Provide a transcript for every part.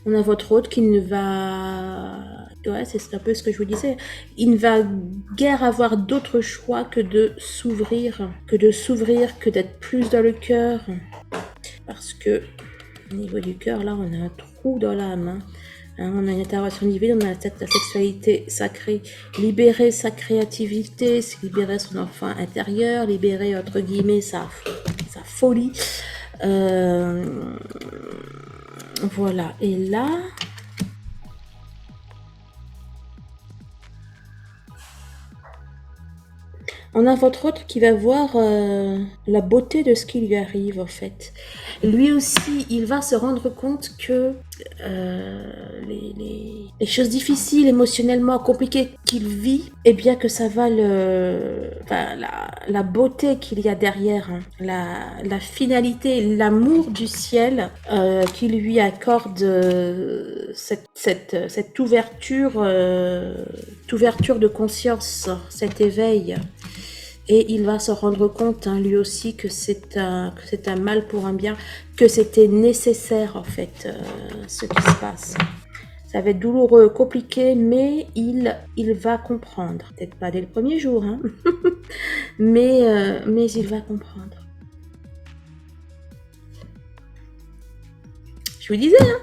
On a votre autre qui ne va... Ouais, c'est un peu ce que je vous disais. Il ne va guère avoir d'autre choix que de s'ouvrir, que d'être plus dans le cœur. Parce que, au niveau du cœur, là, on a un trou dans l'âme. On a une intervention divine, on a la sexualité sacrée. Libérer sa créativité, c'est libérer son enfant intérieur, libérer, entre guillemets, sa folie. Voilà. Et là... On a votre autre qui va voir la beauté de ce qui lui arrive, en fait. Lui aussi, il va se rendre compte que les choses difficiles, émotionnellement compliquées qu'il vit, eh bien que ça va la beauté qu'il y a derrière, hein, la finalité, l'amour du ciel qui lui accorde cette ouverture de conscience, cet éveil. Et il va se rendre compte, hein, lui aussi, que c'est un mal pour un bien, que c'était nécessaire, en fait, ce qui se passe. Ça va être douloureux, compliqué, mais il va comprendre. Peut-être pas dès le premier jour, hein, mais il va comprendre. Je vous disais, hein.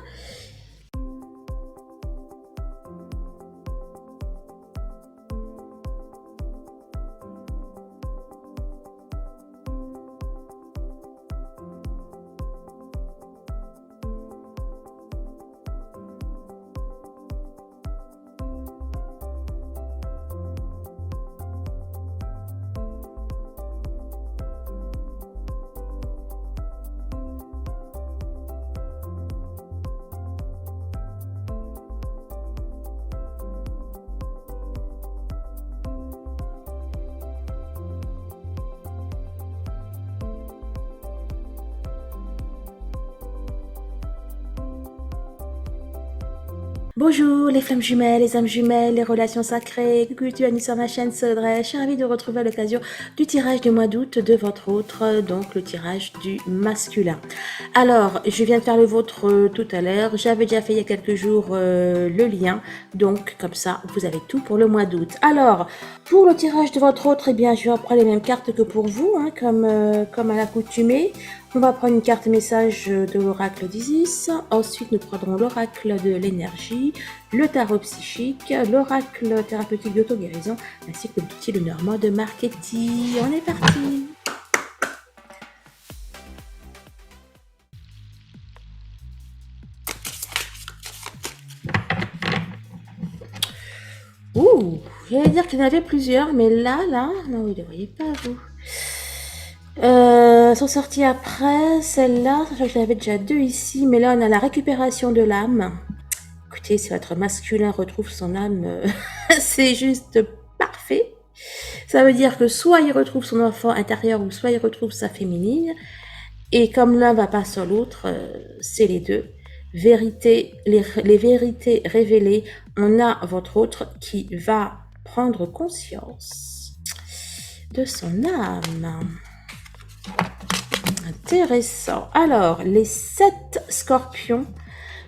Bonjour les flammes jumelles, les âmes jumelles, les relations sacrées, coucou, tu es sur ma chaîne Sodré. Je suis ravie de retrouver à l'occasion du tirage du mois d'août de votre autre, donc le tirage du masculin. Alors, je viens de faire le vôtre tout à l'heure, j'avais déjà fait il y a quelques jours le lien, donc comme ça vous avez tout pour le mois d'août. Alors, pour le tirage de votre autre, eh bien je vais reprendre les mêmes cartes que pour vous, hein, comme à l'accoutumée. On va prendre une carte message de l'oracle d'Isis. Ensuite, nous prendrons l'oracle de l'énergie, le tarot psychique, l'oracle thérapeutique d'auto-guérison, ainsi que l'outil de Normand de Marchetti. On est parti! Ouh! J'allais dire qu'il y en avait plusieurs, mais là, non, vous ne les voyez pas, vous. Sont sortis après, celle-là, je l'avais déjà deux ici, mais là on a la récupération de l'âme. Écoutez, si votre masculin retrouve son âme, c'est juste parfait. Ça veut dire que soit il retrouve son enfant intérieur ou soit il retrouve sa féminine. Et comme l'un va pas sur l'autre, c'est les deux. Vérité, les vérités révélées, on a votre autre qui va prendre conscience de son âme. Intéressant. Alors, les 7 scorpions,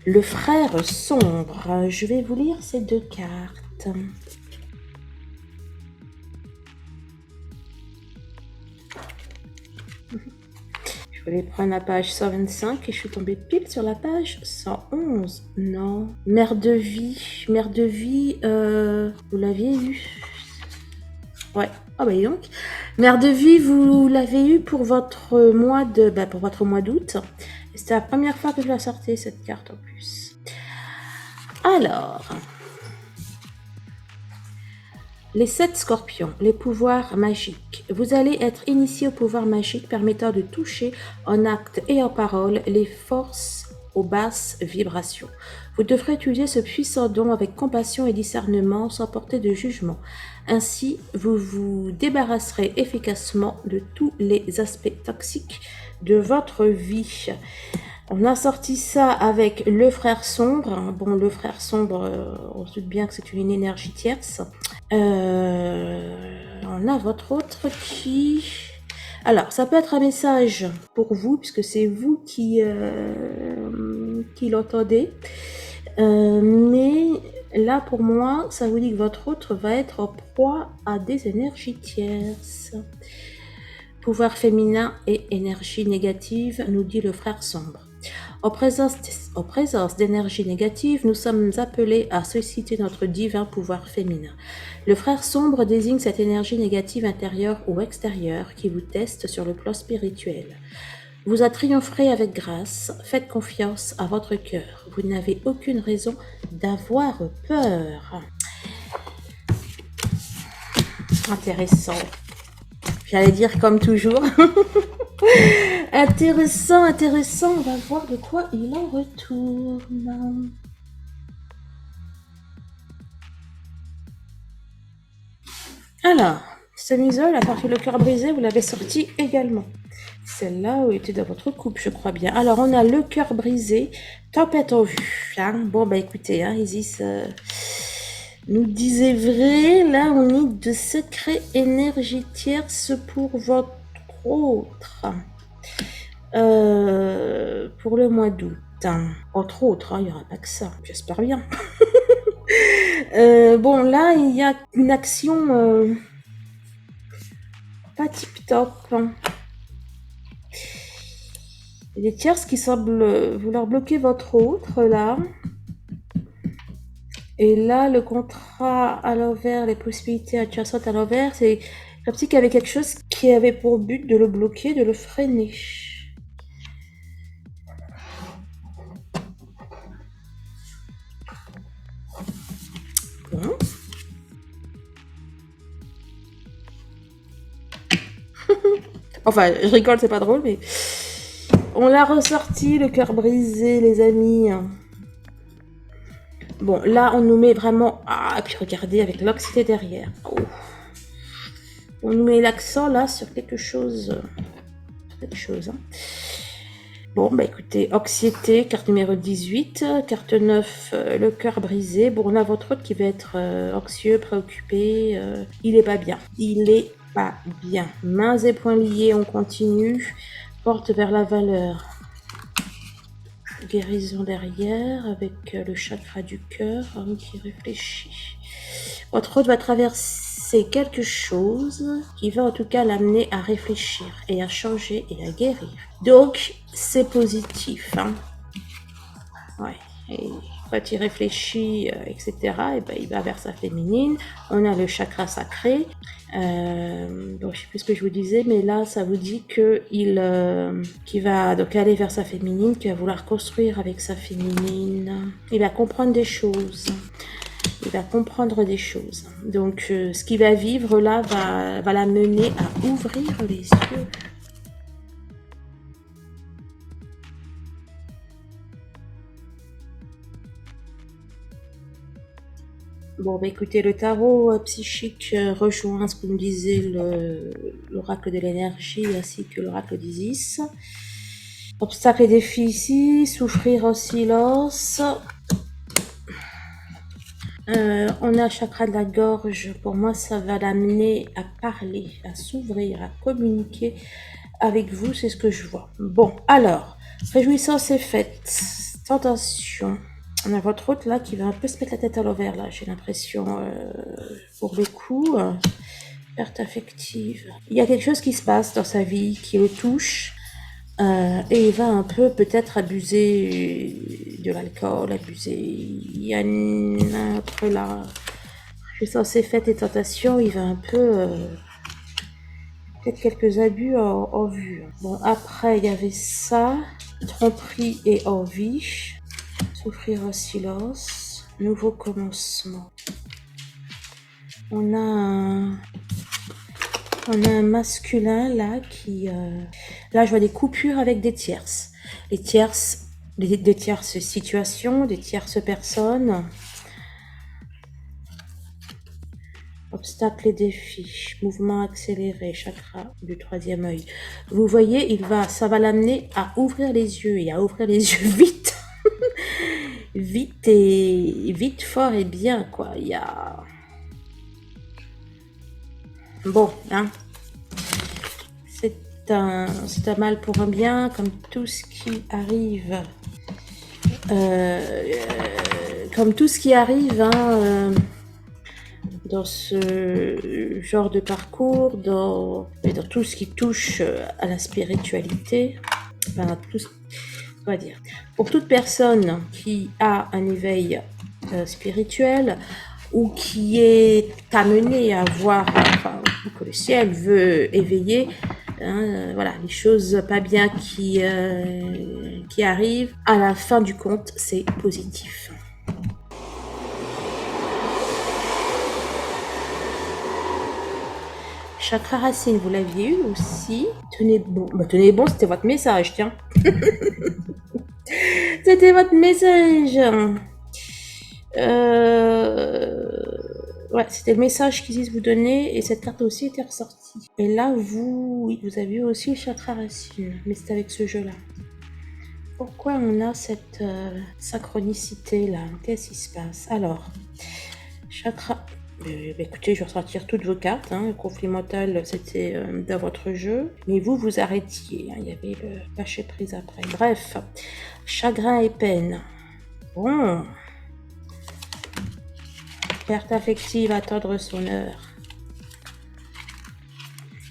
le frère sombre. Je vais vous lire ces deux cartes. Je voulais prendre la page 125 et je suis tombée pile sur la page 111. Non. Mère de vie, vous l'aviez eu. Ouais. Ah bah dis donc. Mère de vie, vous l'avez eu pour votre mois d'août. C'était la première fois que je la sortais, cette carte en plus. Alors, les 7 scorpions, les pouvoirs magiques. Vous allez être initié au pouvoir magique permettant de toucher en acte et en parole les forces aux basses vibrations. Vous devrez utiliser ce puissant don avec compassion et discernement sans porter de jugement. Ainsi, vous vous débarrasserez efficacement de tous les aspects toxiques de votre vie. On a sorti ça avec le frère sombre. Bon, le frère sombre, on se doute bien que c'est une énergie tierce. On a votre autre qui... Alors, ça peut être un message pour vous, puisque c'est vous qui l'entendez. Mais là, pour moi, ça vous dit que votre autre va être en proie à des énergies tierces. Pouvoir féminin et énergie négative, nous dit le frère sombre. En présence d'énergie négative, nous sommes appelés à solliciter notre divin pouvoir féminin. Le frère sombre désigne cette énergie négative intérieure ou extérieure qui vous teste sur le plan spirituel. Vous a triompherez avec grâce, faites confiance à votre cœur. Vous n'avez aucune raison d'avoir peur. Intéressant. J'allais dire comme toujours. Intéressant, intéressant. On va voir de quoi il en retourne. Alors, ce museau, la partie le cœur brisé, vous l'avez sorti également. Celle-là était dans votre coupe, je crois bien. Alors, on a le cœur brisé, tempête en vue. Hein. Bon, bah écoutez, hein, Isis nous disait vrai. Là, on est de secrets énergie tierce pour votre autre. Pour le mois d'août. Hein. Entre autres, hein, il n'y aura pas que ça. J'espère bien. Bon, là, il y a une action pas tip-top. Hein. Il y a des tierces qui semblent vouloir bloquer votre autre, là. Et là, le contrat à l'envers, les possibilités adjacentes à l'envers, c'est comme si il y avait quelque chose qui avait pour but de le bloquer, de le freiner. Bon. Enfin, je rigole, c'est pas drôle, mais... On l'a ressorti, le cœur brisé, les amis. Bon, là, on nous met vraiment... Ah, et puis regardez, avec l'anxiété derrière. Oh. On nous met l'accent, là, sur quelque chose. Hein. Bon, bah écoutez, anxiété, carte numéro 18. Carte 9, le cœur brisé. Bon, on a votre autre qui va être anxieux, préoccupé. Il est pas bien. Il est pas bien. Mains et poings liés, on continue. Porte vers la valeur. Guérison derrière avec le chakra du cœur qui réfléchit. Votre autre va traverser quelque chose qui va en tout cas l'amener à réfléchir et à changer et à guérir. Donc c'est positif. Hein. Ouais. Et quand il réfléchit, etc., et ben, il va vers sa féminine. On a le chakra sacré. Donc je sais plus ce que je vous disais, mais là ça vous dit que qu'il va donc aller vers sa féminine, qu'il va vouloir construire avec sa féminine. Il va comprendre des choses. Il va comprendre des choses. Donc ce qu'il va vivre là va l'amener à ouvrir les yeux. Bon, bah écoutez, le tarot psychique rejoint ce que nous disait l'oracle de l'énergie ainsi que l'oracle d'Isis. Obstacle et défi ici, souffrir en silence. On a chakra de la gorge. Pour moi, ça va l'amener à parler, à s'ouvrir, à communiquer avec vous. C'est ce que je vois. Bon, alors, réjouissance est faite. Tentation. On a votre autre là qui va un peu se mettre la tête à l'envers là, j'ai l'impression, pour le coup. Perte affective. Il y a quelque chose qui se passe dans sa vie qui le touche. Et il va un peu peut-être abuser de l'alcool, il y a un autre là, je suis censée fêtes et tentations, il va un peu, peut-être quelques abus en vue. Bon, après il y avait ça, tromperie et envie, souffrir en silence, nouveau commencement. On a un masculin là qui... là, je vois des coupures avec des tierces. Des tierces situations, des tierces personnes. Obstacles et défis. Mouvement accéléré. Chakra du troisième œil. Vous voyez, ça va l'amener à ouvrir les yeux et à ouvrir les yeux vite. Vite, fort et bien, quoi. Il y a... Bon, hein. C'est un mal pour un bien, comme tout ce qui arrive comme tout ce qui arrive dans ce genre de parcours, dans tout ce qui touche à la spiritualité, enfin, on va dire, pour toute personne qui a un éveil spirituel ou qui est amenée à voir, enfin, que le ciel veut éveiller, voilà, les choses pas bien qui arrivent, à la fin du compte, c'est positif. Chakra racine, vous l'aviez eu aussi. Tenez bon. Bah, tenez bon, c'était votre message, tiens. C'était votre message. Ouais, c'était le message qu'ils vous donner et cette carte aussi était ressortie. Et là, oui, vous avez eu aussi le chakra racine, mais c'est avec ce jeu-là. Pourquoi on a cette synchronicité là? Qu'est-ce qui se passe? Alors, chakra. Écoutez, je vais ressortir toutes vos cartes. Le conflit mental, c'était dans votre jeu. Mais vous arrêtiez. Il y avait le lâcher prise après. Bref, chagrin et peine. Bon. Perte affective, attendre son heure.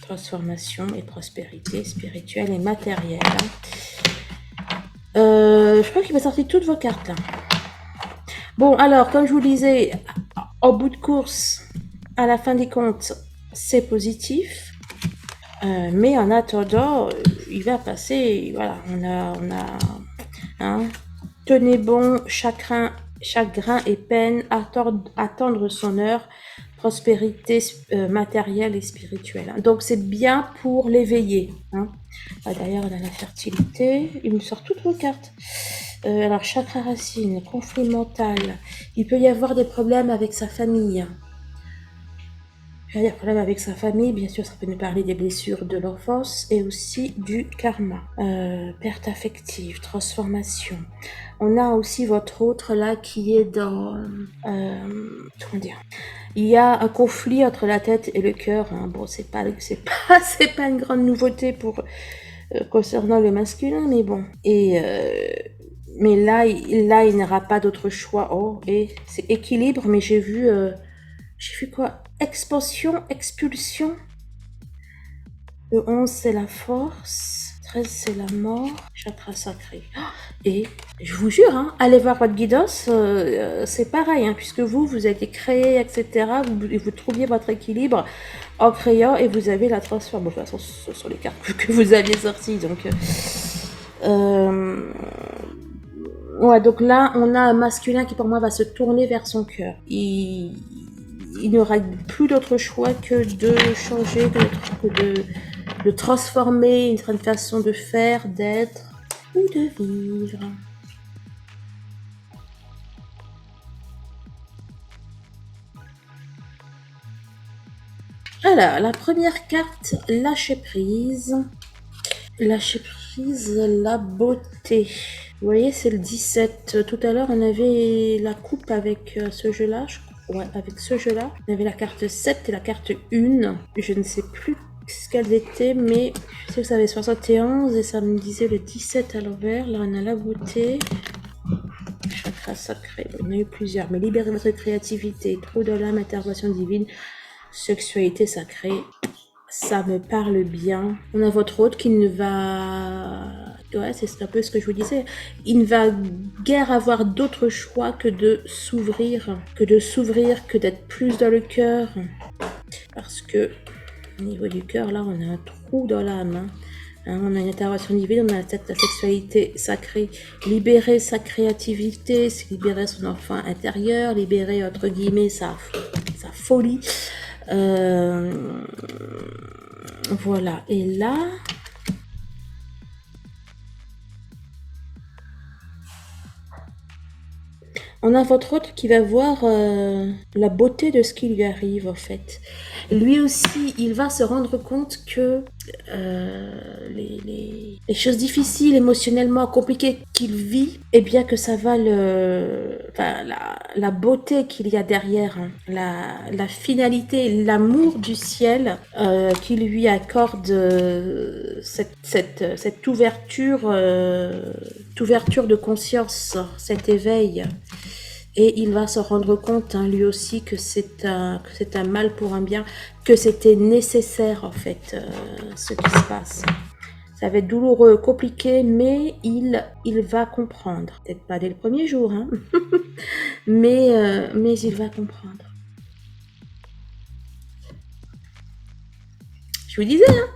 Transformation et prospérité spirituelle et matérielle. Je crois qu'il va sortir toutes vos cartes là. Bon, alors, comme je vous le disais, au bout de course, à la fin des comptes, c'est positif. Mais en attendant, il va passer, voilà, on a tenez bon, chagrin et peine, attendre son heure, prospérité matérielle et spirituelle. Donc c'est bien pour l'éveiller. D'ailleurs, on a la fertilité, il me sort toutes vos cartes. Alors, chakra racine, conflit mental, il peut y avoir des problèmes avec sa famille. Il y a des problèmes avec sa famille, bien sûr, ça peut nous parler des blessures de l'enfance et aussi du karma. Perte affective, transformation. On a aussi votre autre là qui est dans... comment dire? Il y a un conflit entre la tête et le cœur. Bon, c'est pas une grande nouveauté pour concernant le masculin, mais bon. Et mais là, il n'aura pas d'autre choix. Oh, et c'est équilibre, mais j'ai vu quoi? Expansion, expulsion. Le 11, c'est la force. 13, c'est la mort. Chakra sacré. Et je vous jure, allez voir votre guidance, c'est pareil, puisque vous avez créé, etc. Vous trouviez votre équilibre en créant et vous avez la transformation. De toute façon, ce sont les cartes que vous aviez sorties. Donc, ouais, donc là, on a un masculin qui, pour moi, va se tourner vers son cœur. Il n'aura plus d'autre choix que de changer, de transformer une certaine façon de faire, d'être ou de vivre. Alors, la première carte, lâcher prise. Lâcher prise, la beauté. Vous voyez, c'est le 17. Tout à l'heure, on avait la coupe avec ce jeu-là, je crois. Ouais, avec ce jeu-là. On avait la carte 7 et la carte 1. Je ne sais plus ce qu'elles étaient, mais je sais que ça avait 71 et ça me disait le 17 à l'envers. Là, on a la beauté. Chakra sacré. Il y en a eu plusieurs. Mais libérer votre créativité, trou de l'âme, intervention divine, sexualité sacrée. Ça me parle bien. On a votre autre qui ne va... Ouais, c'est un peu ce que je vous disais. Il ne va guère avoir d'autre choix que de s'ouvrir, que d'être plus dans le cœur. Parce que, au niveau du cœur, là, on a un trou dans l'âme. On a une intervention divine, on a la sexualité sacrée. Libérer sa créativité, c'est libérer son enfant intérieur, libérer, entre guillemets, sa folie. Voilà, et là, on a votre autre qui va voir la beauté de ce qui lui arrive, en fait. Lui aussi, il va se rendre compte que les choses difficiles, émotionnellement compliquées qu'il vit, eh bien que ça va la beauté qu'il y a derrière, la finalité, l'amour du ciel qui lui accorde cette ouverture de conscience, cet éveil Et il va se rendre compte, hein, lui aussi, que c'est un mal pour un bien, que c'était nécessaire, en fait, ce qui se passe. Ça va être douloureux, compliqué, mais il va comprendre. Peut-être pas dès le premier jour, hein, mais il va comprendre. Je vous disais, hein,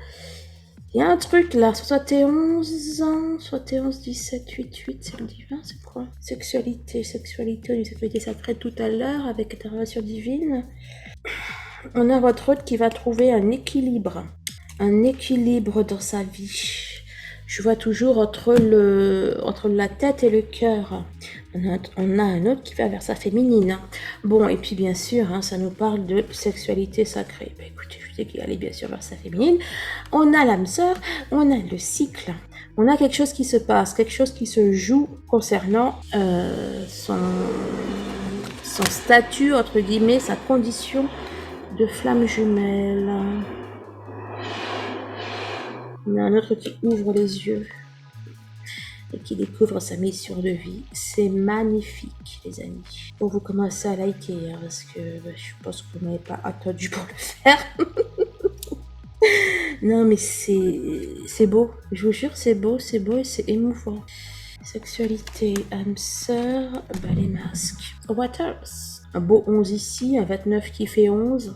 il y a un truc là, 71 ans, 71, 17, 8, 8, c'est le divin, c'est quoi? Sexualité, on nous avait dit ça après tout à l'heure avec intervention divine. On a votre hôte qui va trouver un équilibre dans sa vie. Je vois toujours entre la tête et le cœur. On a un autre qui va vers sa féminine. Bon, et puis bien sûr, hein, ça nous parle de sexualité sacrée. Ben, écoutez, je sais qu'il allait bien sûr vers sa féminine. On a l'âme sœur, on a le cycle. On a quelque chose qui se passe, quelque chose qui se joue concernant son statut, entre guillemets, sa condition de flamme jumelle. On a un autre qui ouvre les yeux et qui découvre sa mission de vie. C'est magnifique, les amis. Bon, vous commencez à liker, hein, parce que je pense que vous n'avez pas attendu pour le faire. Non, mais c'est beau. Je vous jure, c'est beau et c'est émouvant. Sexualité, âme sœur, les masques. What else? Un beau 11 ici, un 29 qui fait 11.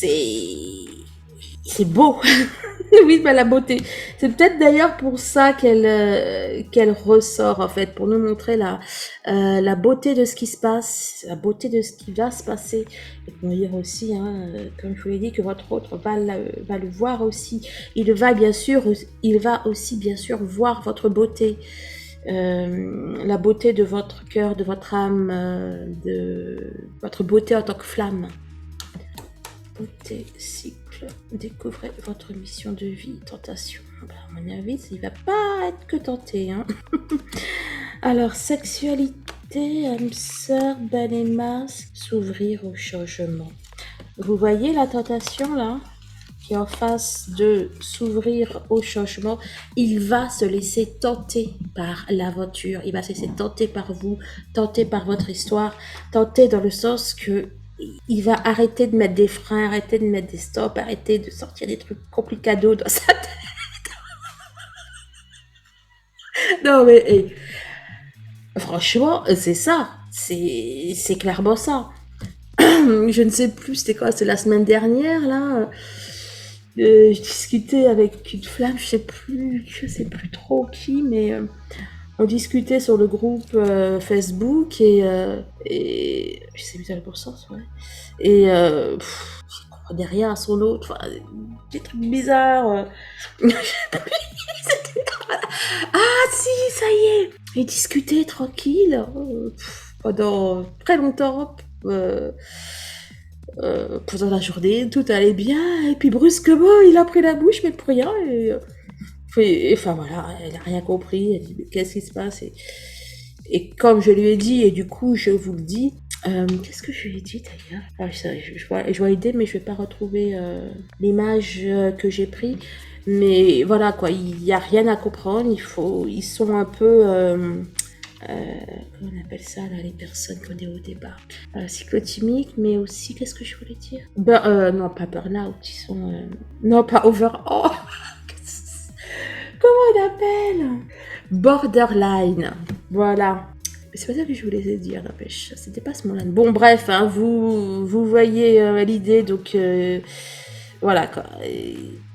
C'est beau. Oui, la beauté. C'est peut-être d'ailleurs pour ça qu'elle ressort, en fait, pour nous montrer la beauté de ce qui se passe, la beauté de ce qui va se passer. Et pour dire aussi, hein, comme je vous l'ai dit, que votre autre va le voir aussi. Il va aussi bien sûr voir votre beauté. La beauté de votre cœur, de votre âme, de votre beauté en tant que flamme. Beauté, cycle, découvrez votre mission de vie, tentation. À mon avis, il va pas être que tenté. Hein. Alors, sexualité, âme sœur, balai masque, s'ouvrir au changement. Vous voyez la tentation là, qui est en face de s'ouvrir au changement. Il va se laisser tenter par l'aventure. Il va se laisser tenter par vous, tenter par votre histoire, tenter dans le sens que il va arrêter de mettre des freins, arrêter de mettre des stops, arrêter de sortir des trucs complicados dans sa tête. Non mais hey, franchement, c'est ça. C'est clairement ça. Je ne sais plus, c'était quoi? C'est la semaine dernière, là. Je discutais avec une flamme, je sais plus trop qui, mais on discutait sur le groupe Facebook et je sais plus dans le bon sens, ouais. Et je comprenais rien à son autre, enfin, des trucs bizarres. Ah si, ça y est. Et discuter tranquille pendant très longtemps. Pendant la journée, tout allait bien, et puis brusquement, il a pris la bouche, mais pour rien, et enfin voilà, elle n'a rien compris, elle dit, mais qu'est-ce qui se passe et comme je lui ai dit, et du coup, je vous le dis, qu'est-ce que je lui ai dit d'ailleurs? Je vois l'idée, mais je vais pas retrouver l'image que j'ai prise. Mais voilà, quoi, il n'y a rien à comprendre, ils sont un peu... comment on appelle ça là, les personnes qu'on est au départ, cyclotimiques, mais aussi, qu'est-ce que je voulais dire, non pas burn-out, ils sont non pas over, oh comment on appelle, borderline, voilà. C'est pas ça que je voulais dire, n'empêche, c'était pas ce mot-là. Bon bref, hein, vous voyez l'idée, donc voilà quoi.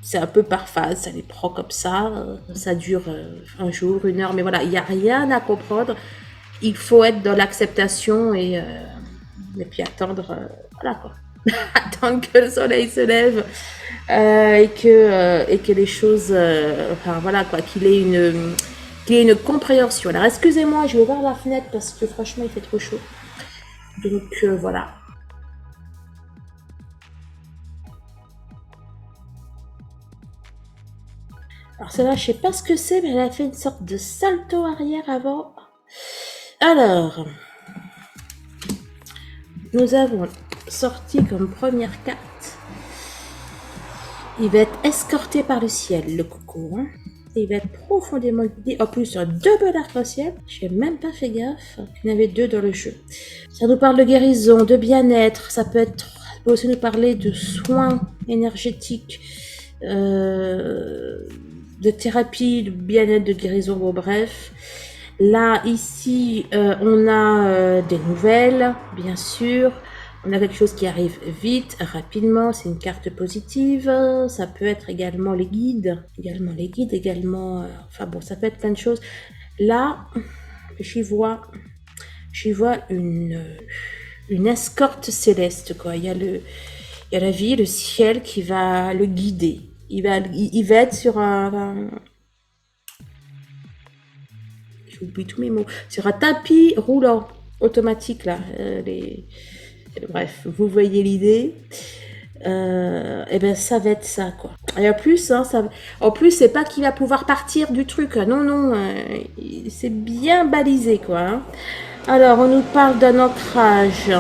C'est un peu par phase, ça les prend comme ça dure un jour, une heure, mais voilà, il n'y a rien à comprendre. Il faut être dans l'acceptation et puis attendre, voilà quoi. Attendre que le soleil se lève et que les choses, enfin voilà quoi, qu'il ait une compréhension. Alors excusez-moi, je vais ouvrir la fenêtre parce que franchement il fait trop chaud. Donc voilà. Alors celle-là, je sais pas ce que c'est, mais elle a fait une sorte de salto arrière avant. Alors, nous avons sorti comme première carte. Il va être escorté par le ciel, le coco. Hein. Il va être profondément guidé. En plus, un double arc-en-ciel. J'ai même pas fait gaffe qu'il y en avait deux dans le jeu. Ça nous parle de guérison, de bien-être. Ça peut aussi nous parler de soins énergétiques, de thérapie, de bien-être, de guérison. Bon, bref. Là, ici, on a des nouvelles, bien sûr. On a quelque chose qui arrive vite, rapidement. C'est une carte positive. Ça peut être également les guides. Enfin bon, ça peut être plein de choses. Là, j'y vois une escorte céleste, quoi. Il y a la vie, le ciel qui va le guider. Il va être sur j'oublie tous mes mots, sur un tapis roulant automatique là. Bref, vous voyez l'idée. Et ben ça va être ça, quoi. Et en plus c'est pas qu'il va pouvoir partir du truc, non, c'est bien balisé, quoi. Hein. Alors on nous parle d'un ancrage.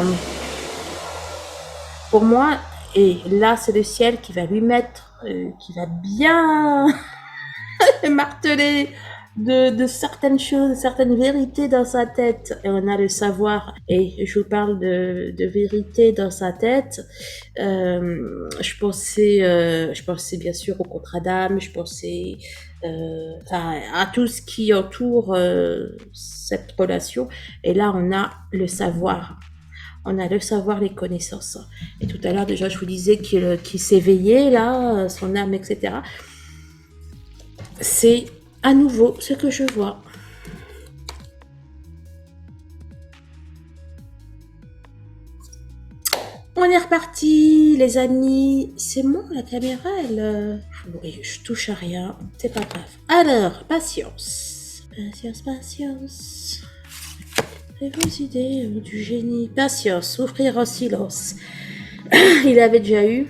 Pour moi, et là c'est le ciel qui va lui mettre, qui va bien marteler de certaines choses, certaines vérités dans sa tête. Et on a le savoir. Et je vous parle de vérité dans sa tête. Je pensais bien sûr au contrat d'âme. Je pensais à tout ce qui entoure cette relation. Et là, on a le savoir. On a le savoir, les connaissances. Et tout à l'heure, déjà, je vous disais qu'il s'éveillait, là, son âme, etc. C'est à nouveau ce que je vois. On est reparti, les amis. C'est moi, la caméra, oui, je touche à rien. C'est pas grave. Alors, patience. Patience. Et vos idées du génie. Patience, souffrir en silence. Il avait déjà eu.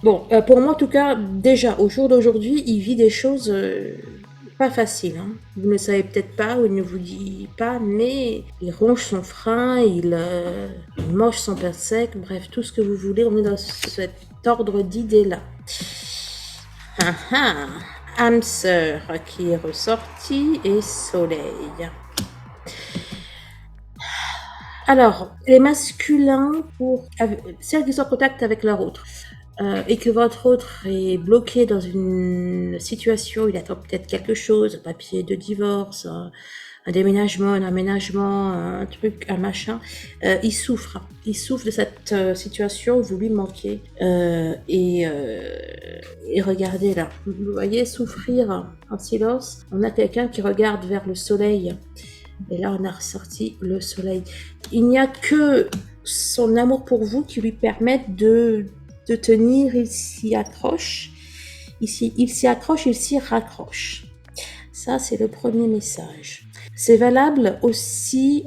Bon, pour moi en tout cas, déjà au jour d'aujourd'hui, il vit des choses pas faciles. Hein. Vous ne le savez peut-être pas ou il ne vous dit pas, mais il ronge son frein, il mange son pain sec, bref, tout ce que vous voulez, on est dans cet ordre d'idées-là. Âme sœur qui est ressortie et soleil. Alors, les masculins, pour celles qui sont en contact avec leur autre, et que votre autre est bloqué dans une situation, il attend peut-être quelque chose, un papier de divorce, un déménagement, un aménagement, un truc, un machin, il souffre. Il souffre de cette situation où vous lui manquez. Et regardez là, vous voyez souffrir en silence. On a quelqu'un qui regarde vers le soleil. Et là, on a ressorti le soleil. Il n'y a que son amour pour vous qui lui permette de tenir. Il s'y accroche. Il s'y accroche, il s'y raccroche. Ça, c'est le premier message. C'est valable aussi,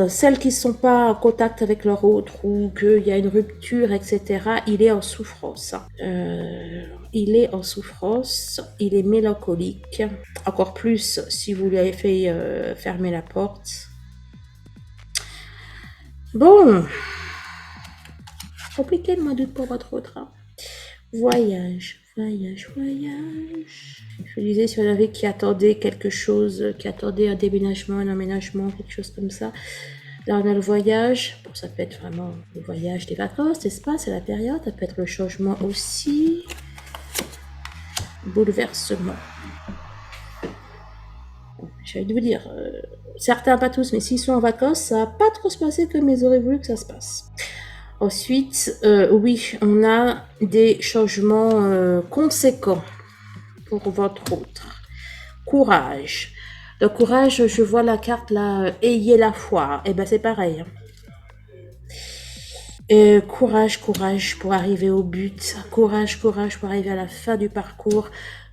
celles qui ne sont pas en contact avec leur autre ou qu'il y a une rupture, etc., il est en souffrance. Il est en souffrance, il est mélancolique. Encore plus si vous lui avez fait fermer la porte. Bon, compliqué le mois d'août pour votre autre. Hein. Voyage. Je vous disais, si on avait qui attendait quelque chose, qui attendait un déménagement, un emménagement, quelque chose comme ça. Là, on a le voyage. Bon, ça peut être vraiment le voyage des vacances, n'est-ce pas? C'est la période. Ça peut être le changement aussi. Bouleversement. J'ai envie de vous dire, certains, pas tous, mais s'ils sont en vacances, ça va pas trop se passer comme ils auraient voulu que ça se passe. Ensuite, oui, on a des changements conséquents pour votre autre. Courage. Le courage, je vois la carte là, ayez la foi. Eh ben c'est pareil. Courage pour arriver au but. Courage pour arriver à la fin du parcours.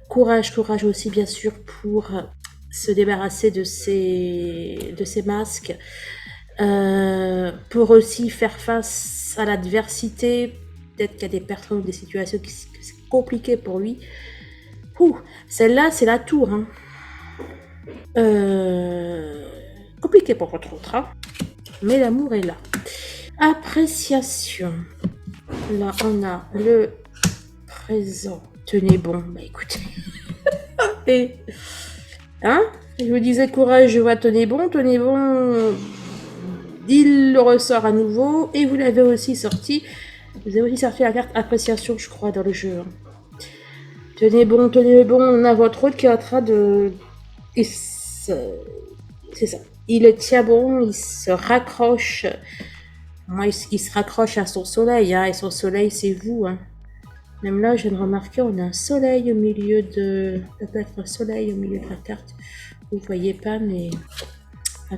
Courage aussi bien sûr pour se débarrasser de ces masques. Pour aussi faire face à l'adversité. Peut-être qu'il y a des personnes ou des situations qui c'est compliqué pour lui. Celle-là, c'est la tour. Hein. Compliqué pour votre autre. Hein. Mais l'amour est là. Appréciation. Là, on a le présent. Tenez bon. Bah écoutez. Et, hein, je vous disais courage, je vois tenez bon, il le ressort à nouveau, et vous l'avez aussi sorti. Vous avez aussi sorti la carte appréciation, je crois, dans le jeu. Tenez bon, on a votre hôte qui est en train de... C'est ça. Il tient bon, il se raccroche. Il se raccroche à son soleil, hein, et son soleil, c'est vous. Hein. Même là, je viens de remarquer, on a un soleil au milieu de... Ça peut être un soleil au milieu de la carte. Vous ne voyez pas, mais...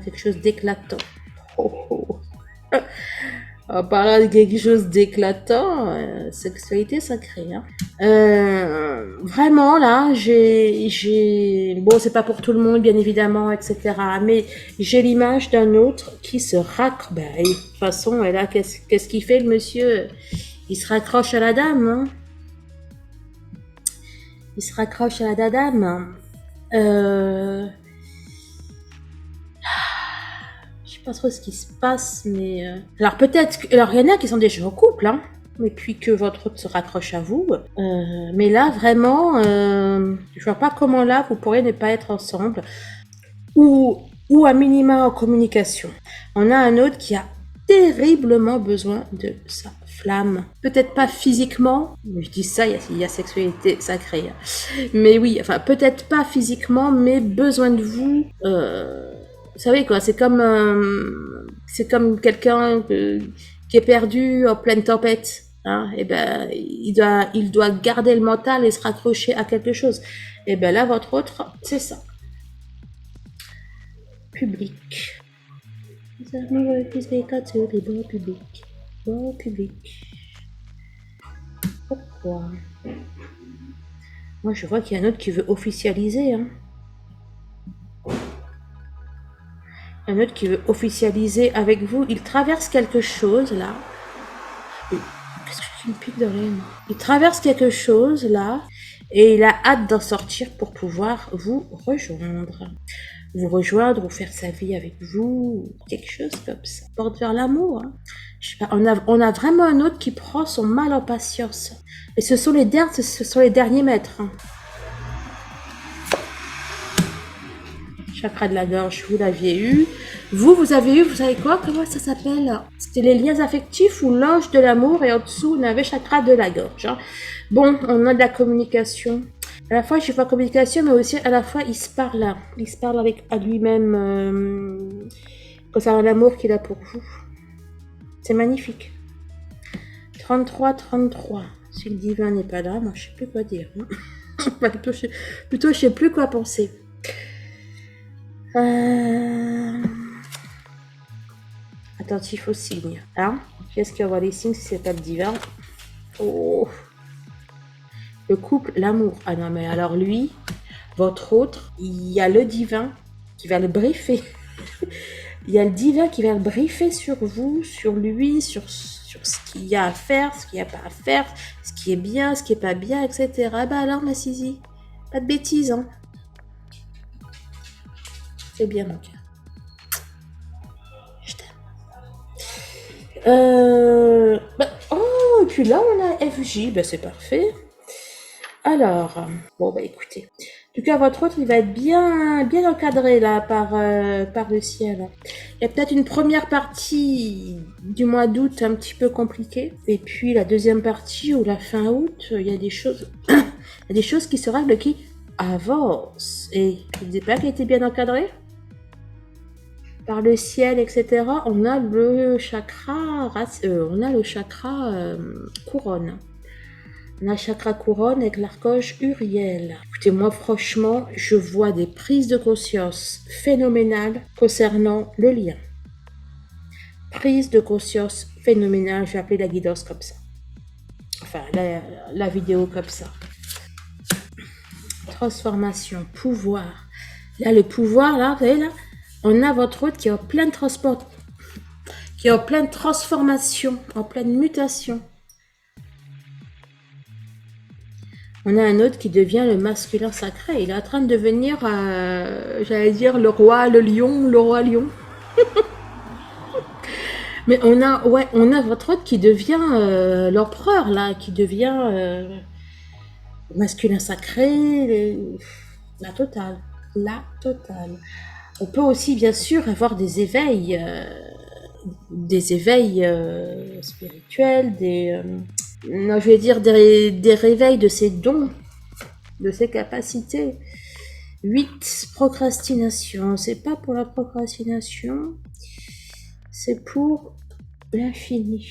quelque chose d'éclatant. Oh, oh. En parlant de quelque chose d'éclatant, sexualité sacrée. Hein. Vraiment, là, bon, c'est pas pour tout le monde, bien évidemment, etc. Mais j'ai l'image d'un autre qui se raccroche. Ben, de toute façon, là, qu'est-ce qu'il fait, le monsieur? Il se raccroche à la dame. Hein. Il se raccroche à la dame. Pas trop ce qui se passe, mais... Alors peut-être... Alors il y en a qui sont déjà en couple, hein, et puis que votre hôte se raccroche à vous. Mais là, vraiment, je vois pas comment là, vous pourrez ne pas être ensemble. Ou à minima en communication. On a un autre qui a terriblement besoin de sa flamme. Peut-être pas physiquement, je dis ça, il y a sexualité sacrée. Mais oui, enfin peut-être pas physiquement, mais besoin de vous... Vous savez quoi, c'est comme quelqu'un qui est perdu en pleine tempête. Hein, et ben, il doit garder le mental et se raccrocher à quelque chose. Et ben là, votre autre, c'est ça. Public. Bon public. Pourquoi? Moi, je vois qu'il y a un autre qui veut officialiser. Hein. Un autre qui veut officialiser avec vous. Il traverse quelque chose, là. Qu'est-ce que j'ai une pique de reine? Il traverse quelque chose, là. Et il a hâte d'en sortir pour pouvoir vous rejoindre. Vous rejoindre ou faire sa vie avec vous. Quelque chose comme ça. Porte vers l'amour. Hein. Je sais pas, on a vraiment un autre qui prend son mal en patience. Et ce sont les derniers mètres. Hein. Chakra de la gorge, vous l'aviez eu. Vous avez eu, vous savez quoi? Comment ça s'appelle? C'était les liens affectifs ou l'ange de l'amour et en dessous, on avait chakra de la gorge. Hein. Bon, on a de la communication. À la fois, je vois communication, mais aussi à la fois, il se parle. Il se parle à lui-même concernant l'amour qu'il a pour vous. C'est magnifique. 33. Si le divin n'est pas là, moi, je sais plus quoi dire. Hein. plutôt, je sais plus quoi penser. Attentif aux signes. Hein? Qu'est-ce qui envoie les signes si c'est pas le divin? Oh. Le couple, l'amour. Ah non, mais alors lui, votre autre, il y a le divin qui va le briefer. Il y a le divin qui va le briefer sur vous, sur lui, sur ce qu'il y a à faire, ce qu'il n'y a pas à faire, ce qui est bien, ce qui est pas bien, etc. Bah alors, ma Sisi, pas de bêtises, hein. C'est bien, mon cœur. Je t'aime. Oh, et puis là, on a FJ. Bah, c'est parfait. Alors, bon, bah, écoutez. En tout cas, votre autre, il va être bien encadré, là, par le ciel. Il y a peut-être une première partie du mois d'août un petit peu compliquée. Et puis, la deuxième partie, ou la fin août, il y a des choses... il y a des choses qui se règlent qui avancent. Et je ne disais pas qu'elle était bien encadrée? Par le ciel, etc. On a le chakra, couronne. On a le chakra couronne avec l'archange Uriel. Écoutez, moi, franchement, je vois des prises de conscience phénoménales concernant le lien. Prise de conscience phénoménale, je vais appeler la guidance comme ça. Enfin, la vidéo comme ça. Transformation, pouvoir. Là, le pouvoir, là, vous voyez, là, on a votre hôte qui est en pleine transport, qui est en pleine transformation, en pleine mutation. On a un autre qui devient le masculin sacré. Il est en train de devenir, j'allais dire, le roi lion. Mais on a votre autre qui devient l'empereur, là, qui devient masculin sacré. La totale. La totale. On peut aussi, bien sûr, avoir des éveils spirituels, non, je vais dire des réveils de ses dons, de ses capacités. 8 procrastination. C'est pas pour la procrastination, c'est pour l'infini.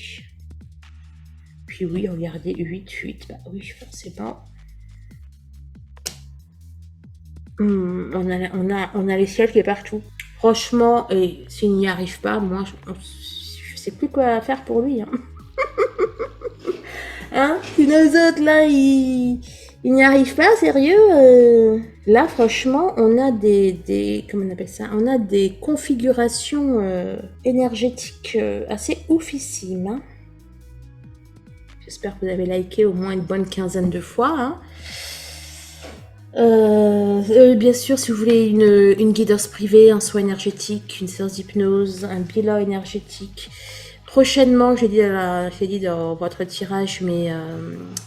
Puis oui, regardez, 8, bah oui, forcément. On a les ciels qui est partout. Franchement, et s'il n'y arrive pas, moi, je sais plus quoi faire pour lui. Hein, hein, si nos autres, là, ils n'y arrivent pas, sérieux. Là, franchement, on a comment on appelle ça? On a des configurations énergétiques assez oufissimes. Hein. J'espère que vous avez liké au moins une bonne quinzaine de fois. Hein. Bien sûr, si vous voulez une guideuse privée, un soin énergétique, une séance d'hypnose, un bilan énergétique. Prochainement, j'ai dit dans votre tirage, mais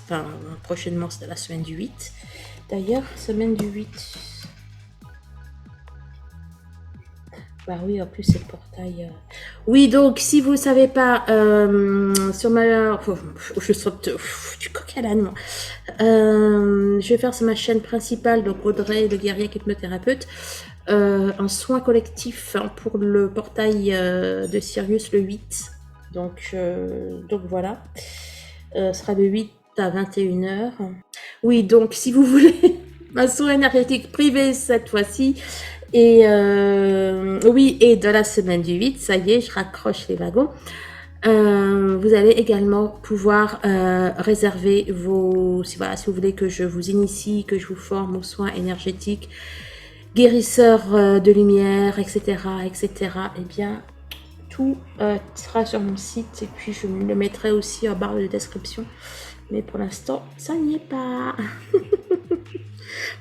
enfin, prochainement, c'est la semaine du 8. D'ailleurs, semaine du 8. Bah oui, en plus, c'est le portail. Oui, donc, si vous ne savez pas, sur ma... je saute du coq à l'âne, moi. Je vais faire sur ma chaîne principale, donc Audrey, le guerrier hypnothérapeute, un soin collectif pour le portail de Sirius le 8. Donc voilà. Ce sera de 8 à 21h. Oui, donc si vous voulez un soin énergétique privé cette fois-ci, et oui, et de la semaine du 8, ça y est, je raccroche les wagons. Vous allez également pouvoir réserver si vous voulez que je vous initie, que je vous forme aux soins énergétiques, guérisseurs de lumière, etc., eh bien, tout sera sur mon site et puis je le mettrai aussi en barre de description. Mais pour l'instant, ça n'y est pas.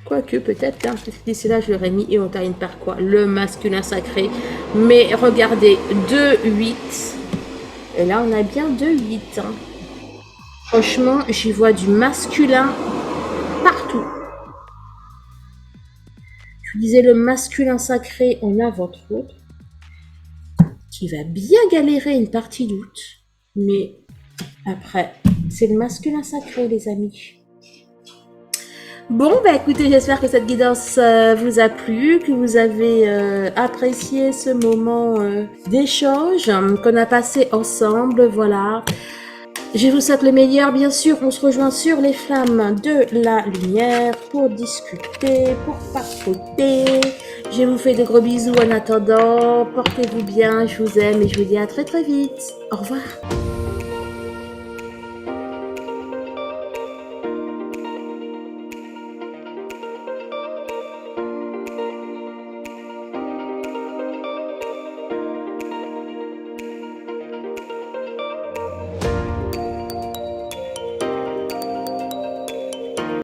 Quoique peut-être, hein, d'ici là, je l'aurais mis et on termine par quoi? Le masculin sacré. Mais regardez, 2-8. Et là, on a bien 2-8. Hein. Franchement, j'y vois du masculin partout. Je disais le masculin sacré, on a votre autre, qui va bien galérer une partie d'août. Mais après, c'est le masculin sacré, les amis. Bon, bah écoutez, j'espère que cette guidance vous a plu, que vous avez apprécié ce moment d'échange qu'on a passé ensemble, voilà. Je vous souhaite le meilleur, bien sûr, on se rejoint sur les flammes de la lumière pour discuter, pour papoter. Je vous fais de gros bisous en attendant, portez-vous bien, je vous aime et je vous dis à très très vite. Au revoir.